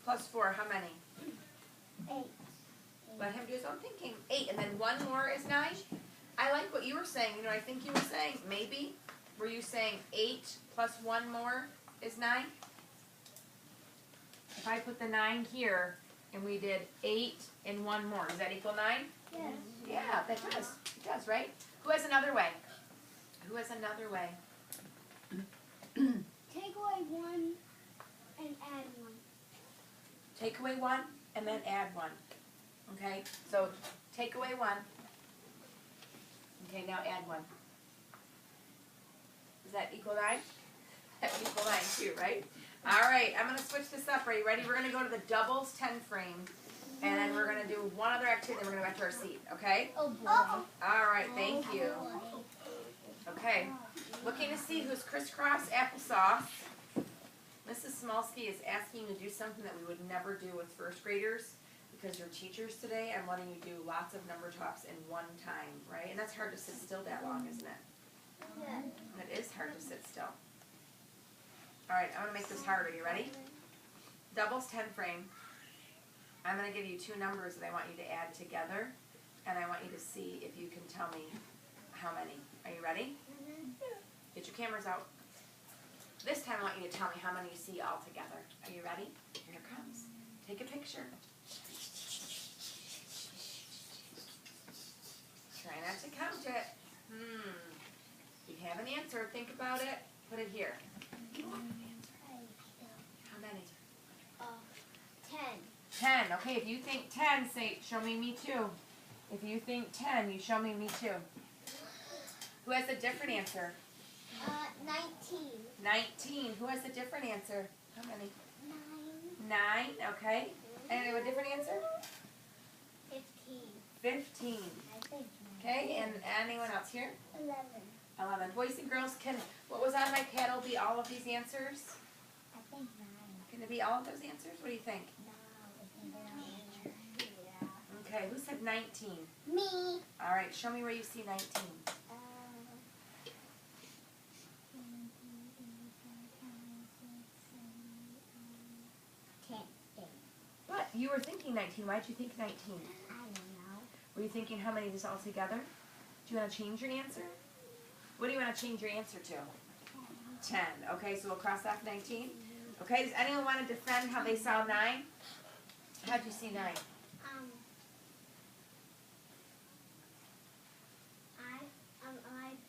plus 4, how many? 8. Let him do his own thinking. 8, and then 1 more is 9? I like what you were saying. You know what I think you were saying? Maybe? Were you saying 8 plus 1 more is 9? If I put the 9 here, and we did 8 and 1 more, does that equal 9? Yes. Yeah, that does. It does, right? Who has another way? Who has another way? Take away 1 and add 1. Take away 1 and then add 1. Okay? So take away 1. Okay, now add 1. Does that equal 9? That would equal 9 too, right? All right, I'm going to switch this up. Are you ready? We're going to go to the doubles 10 frame. And then we're going to do one other activity, and we're going to go back to our seat, okay? Oh boy. All right, thank you. Okay, looking to see who's crisscross applesauce. Mrs. Smolsky is asking you to do something that we would never do with first graders because you're teachers today. I'm letting you do lots of number talks in one time, right? And that's hard to sit still that long, isn't it? Yeah. It is hard to sit still. All right, I'm going to make this harder. You ready? Doubles 10 frame. I'm going to give you 2 numbers that I want you to add together, and I want you to see if you can tell me how many. Are you ready? Get your cameras out. This time I want you to tell me how many you see all together. Are you ready? Here it comes. Take a picture. Try not to count it. If you have an answer, think about it. Put it here. How many? 10. 10. Okay, if you think 10, say, show me too. If you think 10, you show me too. Who has a different answer? 19. 19. Who has a different answer? How many? 9. 9, okay. Anyone have a different answer? 15. 15. I think. Okay, and anyone else here? 11. 11. Boys and girls, what was on my paddle be all of these answers? I think 9. Can it be all of those answers? What do you think? Okay, who said 19? Me. All right, show me where you see 19. What? You were thinking 19. Why did you think 19? I don't know. Were you thinking how many is all together? Do you want to change your answer? What do you want to change your answer to? 10. Okay, so we'll cross off 19. Okay, does anyone want to defend how they saw 9? How'd you see 9? I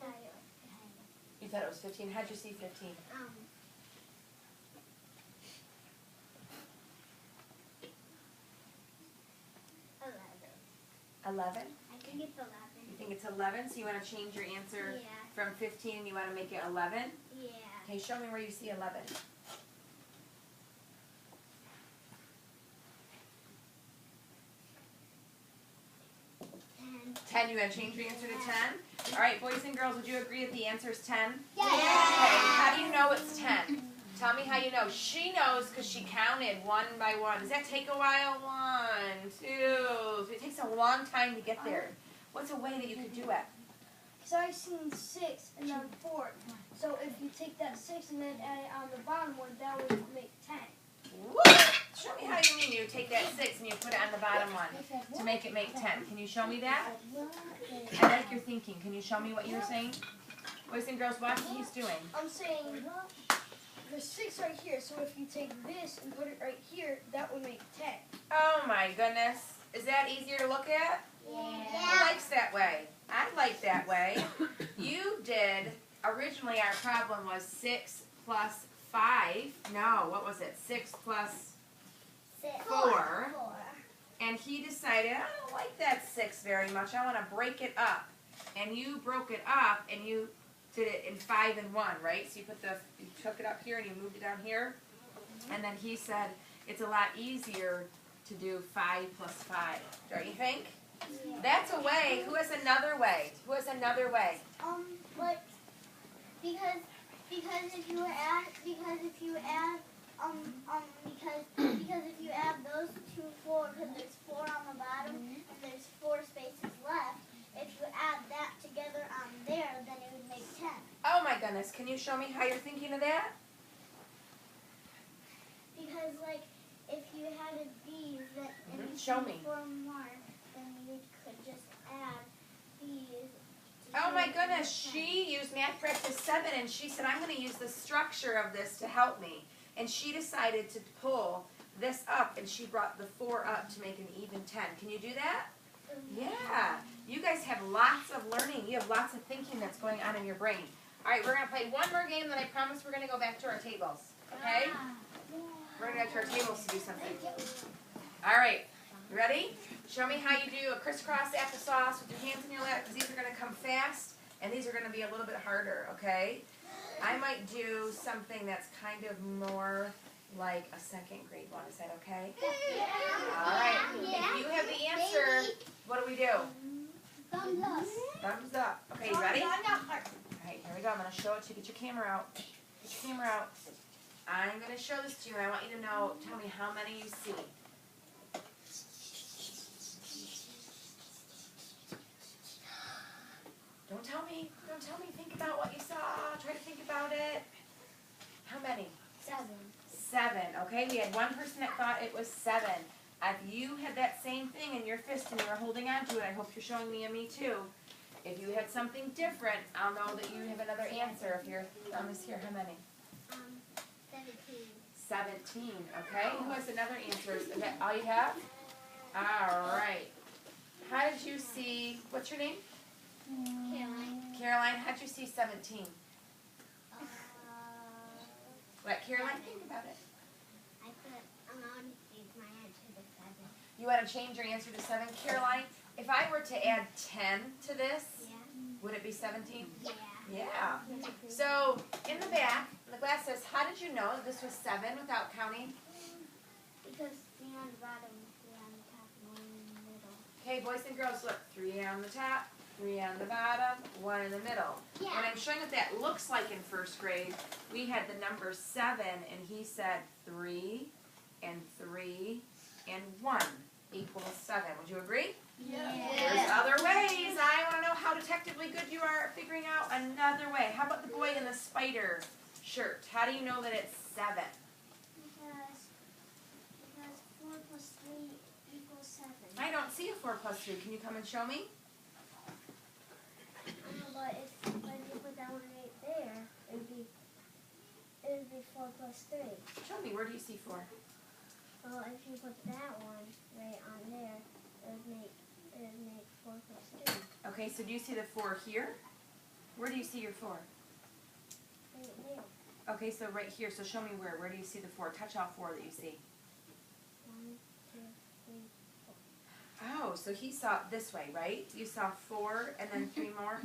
thought it was 10. You thought it was 15. How'd you see 15? 11? I think it's 11. You think it's 11, so you want to change your answer Yeah. from 15 and you want to make it 11? Yeah. Okay, show me where you see 11. 10, you want to change your answer to 10? All right, boys and girls, would you agree that the answer is 10? Yeah. Okay, how do you know it's 10? Tell me how you know. She knows because she counted 1 by 1. Does that take a while? 1, 2. So it takes a long time to get there. What's a way that you could do it? Because I've seen 6 and then 4. So if you take that 6 and then add it on the bottom one, that would make 10. What? Show me how you mean you take that 6 and you put it on the bottom one to make it make 10. Can you show me that? I like your thinking. Can you show me what you're saying? Boys and girls, watch what he's doing. I'm saying there's 6 right here. So if you take this and put it right here, that would make 10. Oh my goodness. Is that easier to look at? Who likes that way? I like that way. You did, originally our problem was 6 plus 5. No, what was it? 6 plus 4. And he decided, I don't like that 6 very much. I want to break it up. And you broke it up and you did it in 5 and 1, right? So you took it up here and you moved it down here. And then he said, it's a lot easier to do 5 plus 5. Don't you think? Yeah. That's a way. Who has another way? Who has another way? But because if you add because if you add those 2 4 because there's 4 on the bottom and there's 4 spaces left. If you add that together on there, then it would make 10. Oh my goodness! Can you show me how you're thinking of that? Because like if you Show me. 4 more, then you could just add these. Oh my goodness, she used Math Practice 7 and she said, I'm going to use the structure of this to help me. And she decided to pull this up and she brought the 4 up to make an even 10. Can you do that? Yeah. You guys have lots of learning. You have lots of thinking that's going on in your brain. All right, we're going to play one more game, then I promise we're going to go back to our tables. Okay? We're going to go to our tables to do something. All right. You ready? Show me how you do a crisscross applesauce with your hands in your lap, because these are going to come fast, and these are going to be a little bit harder, okay? I might do something that's kind of more like a second grade one. Is that okay? All right. If you have the answer, what do we do? Thumbs up. Thumbs up. Okay, you ready? All right, here we go. I'm going to show it to you. Get your camera out. Get your camera out. I'm going to show this to you, and I want you to know, tell me how many you see. Don't tell me. Don't tell me. Think about what you saw. Try to think about it. How many? 7. 7. Okay, we had one person that thought it was 7. If you had that same thing in your fist and you were holding on to it, I hope you're showing me and me too. If you had something different, I'll know that you have another answer. If your thumb is here, how many? 17. 17. Okay, who has another answer? Is that all you have? All right. How did you see, what's your name? Caroline. Caroline, how did you see 17? What, Caroline? Think about it. I want to change my answer to 7. You want to change your answer to 7? Caroline, if I were to add 10 to this, Yeah. would it be 17? Yeah. Yeah. So, in the back, the glass says, how did you know that this was 7 without counting? Because 3 on the bottom, 3 on the top, and 1 in the middle. Okay, boys and girls, look. 3 on the top, 3 on the bottom, 1 in the middle. Yeah. When I'm showing what that looks like in first grade, we had the number 7, and he said 3 and 3 and 1 equals 7. Would you agree? There's other ways. I want to know how detectively good you are at figuring out another way. How about the boy in the spider shirt? How do you know that it's 7? Because 4 plus 3 equals 7. I don't see a 4 plus 3. Can you come and show me? But if you put that one right there, it would be 4 plus 3. Show me. Where do you see 4? Well, if you put that one right on there, it would make 4 plus 3. Okay, so do you see the 4 here? Where do you see your 4? Right there. Okay, so right here. So show me where. Where do you see the 4? Touch all 4 that you see. 1, 2, 3. Oh, so he saw it this way, right? You saw 4 and then 3 more?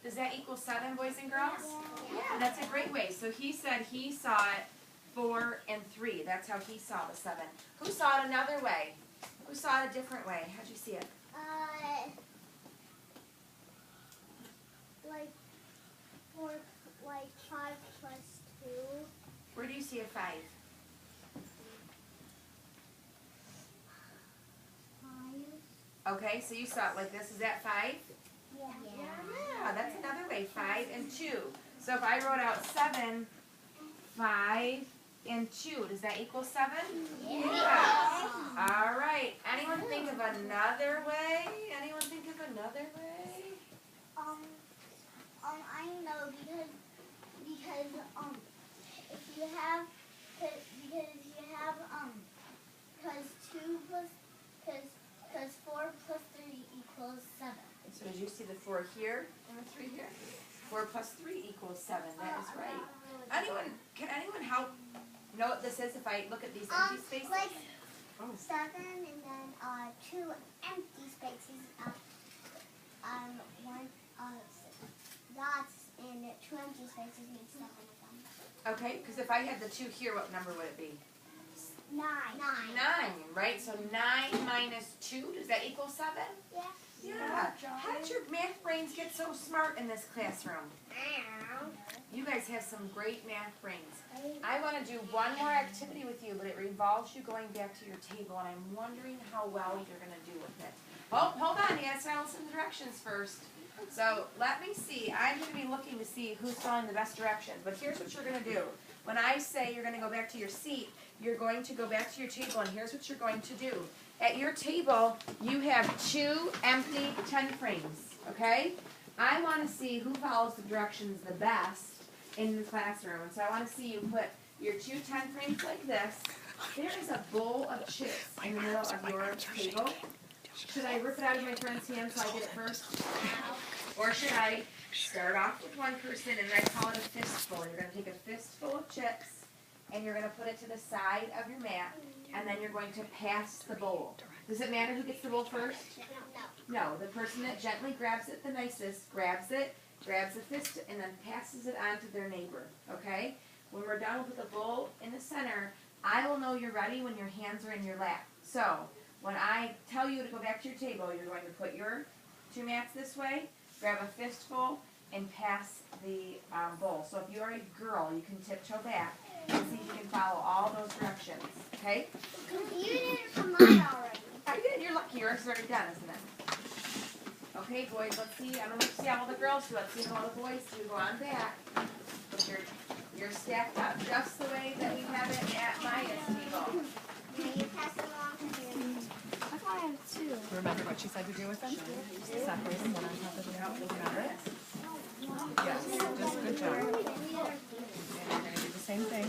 Does that equal 7, boys and girls? Yeah, that's a great way. So he said he saw it 4 and 3. That's how he saw the 7. Who saw it another way? Who saw it a different way? How'd you see it? Like 4, like 5 plus 2. Where do you see a 5? 5. Okay, so you saw it like this. Is that 5? Yeah. Yeah, that's another way. 5 and 2. So if I wrote out 7, 5, and 2, does that equal 7? Yeah. All right. Anyone think of another way? Anyone think of another way? I know because if you have because 2 plus because 4 plus 3 equals 7. So did you see the 4 here and the 3 here? 4 plus 3 equals 7. That is right. Can anyone help know what this is if I look at these empty spaces? Like Oh. 7 and then 2 empty spaces. 1 dots and 2 empty spaces makes 7 of them. Okay, because if I had the 2 here, what number would it be? 9. 9, right? So 9 minus 2, does that equal 7? Yeah. Yeah. How did your math brains get so smart in this classroom? You guys have some great math brains. I want to do one more activity with you, but it involves you going back to your table, and I'm wondering how well you're going to do with it. Oh, hold on. You got to follow some directions first. So let me see. I'm going to be looking to see who's following the best directions. But here's what you're going to do. When I say you're going to go back to your seat, you're going to go back to your table, and here's what you're going to do. At your table, you have 2 empty 10 frames, okay? I want to see who follows the directions the best in the classroom. And so I want to see you put your 2 10 frames like this. There is a bowl of chips in the middle of your table. Should I rip it out of my friend's hand so I get it first? Or should I start off with one person and I call it a fistful? You're going to take a fistful of chips and you're going to put it to the side of your mat, and then you're going to pass the bowl. Does it matter who gets the bowl first? No. The person that gently grabs it the nicest grabs it, grabs a fist, and then passes it on to their neighbor, okay? When we're done with the bowl in the center, I will know you're ready when your hands are in your lap. So, when I tell you to go back to your table, you're going to put your 2 mats this way, grab a fistful, and pass the bowl. So if you are a girl, you can tiptoe back and see if you can follow all those directions, okay? You did it for mine already. I did. You're lucky. Yours is already done, isn't it? Okay, boys, let's see. I'm going to see how all the girls do. Let's see how all the boys do. Go on back. Put you're stacked up just the way that we have it at Maya's table. Now you pass it along to him. I thought I had 2. Remember what she said to do with them? Separate them one on top of the other. Got it? Yes, just good job. And you're going to do the same thing.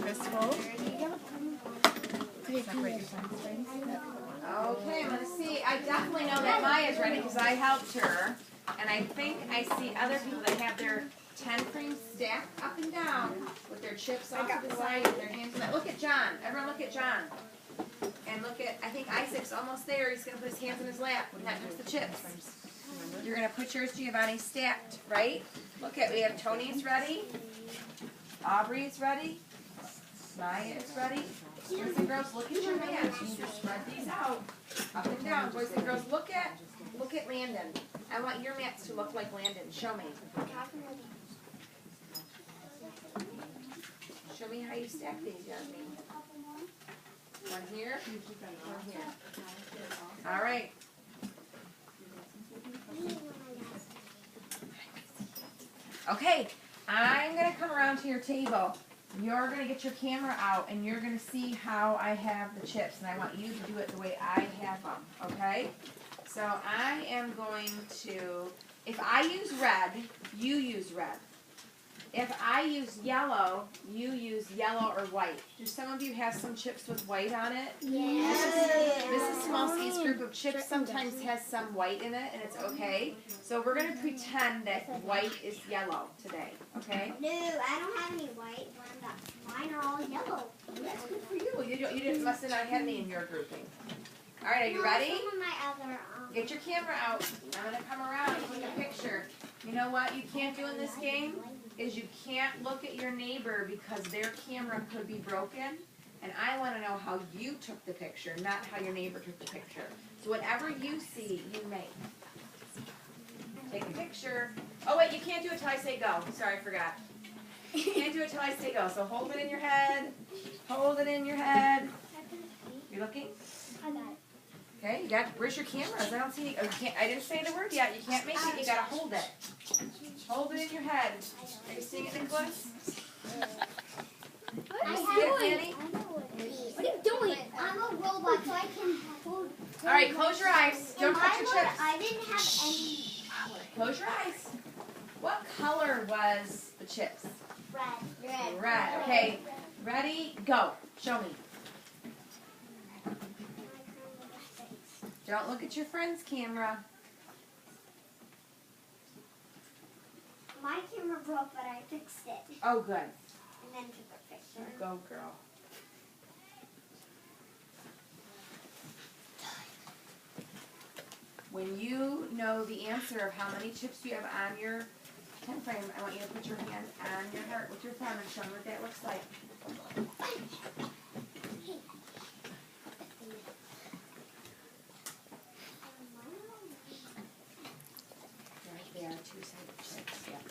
Fistful. Separate your friends. Okay, I'm going to see. I definitely know that Maya's ready because I helped her. And I think I see other people that have their 10 frames stacked up and down with their chips off to the side and their hands in that. Look at John. Everyone look at John. And look at, I think Isaac's almost there. He's going to put his hands in his lap and that puts the chips. You're going to put yours, Giovanni, stacked, right? Look at, we have Tony's ready. Aubrey's ready. Maya is ready. Boys and girls, look at your hands. You need to spread these out, up and down. Boys and girls, look at Landon. I want your mats to look like Landon. Show me. Show me how you stack these, Yasmin. One here, one here. All right. Okay, I'm going to come around to your table. You're going to get your camera out and you're going to see how I have the chips. And I want you to do it the way I have them, okay? So I am going to, if I use red, you use red. If I use yellow, you use yellow or white. Do some of you have some chips with white on it? Yes. This is Small C's group of chips sometimes has some white in it, and it's okay. So we're going to pretend that white is yellow today, okay? No, I don't have any white ones. Mine are all yellow. That's good for you. You must have not had any in your grouping. All right, are you ready? Some of my other, Get your camera out. I'm going to come around and take a picture. You know what you can't do in this game? Is you can't look at your neighbor because their camera could be broken. And I want to know how you took the picture, not how your neighbor took the picture. So whatever you see, you make. Take a picture. Oh, wait, you can't do it till I say go. Sorry, I forgot. You can't do it till I say go. So hold it in your head. Hold it in your head. You looking? I got it. Okay, you got, where's your cameras? I don't see any, oh, you can't, I didn't say the word yet. You can't make it, you gotta hold it. Hold it in your head. Are you seeing it, Nicholas? I see have it, one. Danny? What are you doing? I'm a robot, so I can hold. All right, close your eyes. Don't touch your chips. I didn't have any. Close your eyes. What color was the chips? Red. Red. Okay, ready, go. Show me. Don't look at your friend's camera. My camera broke, but I fixed it. Oh, good. And then took a picture. Go, girl. When you know the answer of how many chips you have on your 10 frame, I want you to put your hand on your heart with your thumb and show me what that looks like. Right there, 2-sided chips. Yeah.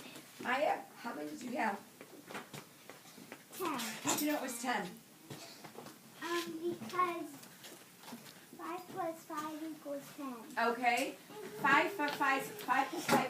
Maya, how many did you have? 10. How'd you know it was 10? Because 5 plus 5 equals 10. Okay. 5 plus 5 equals 10.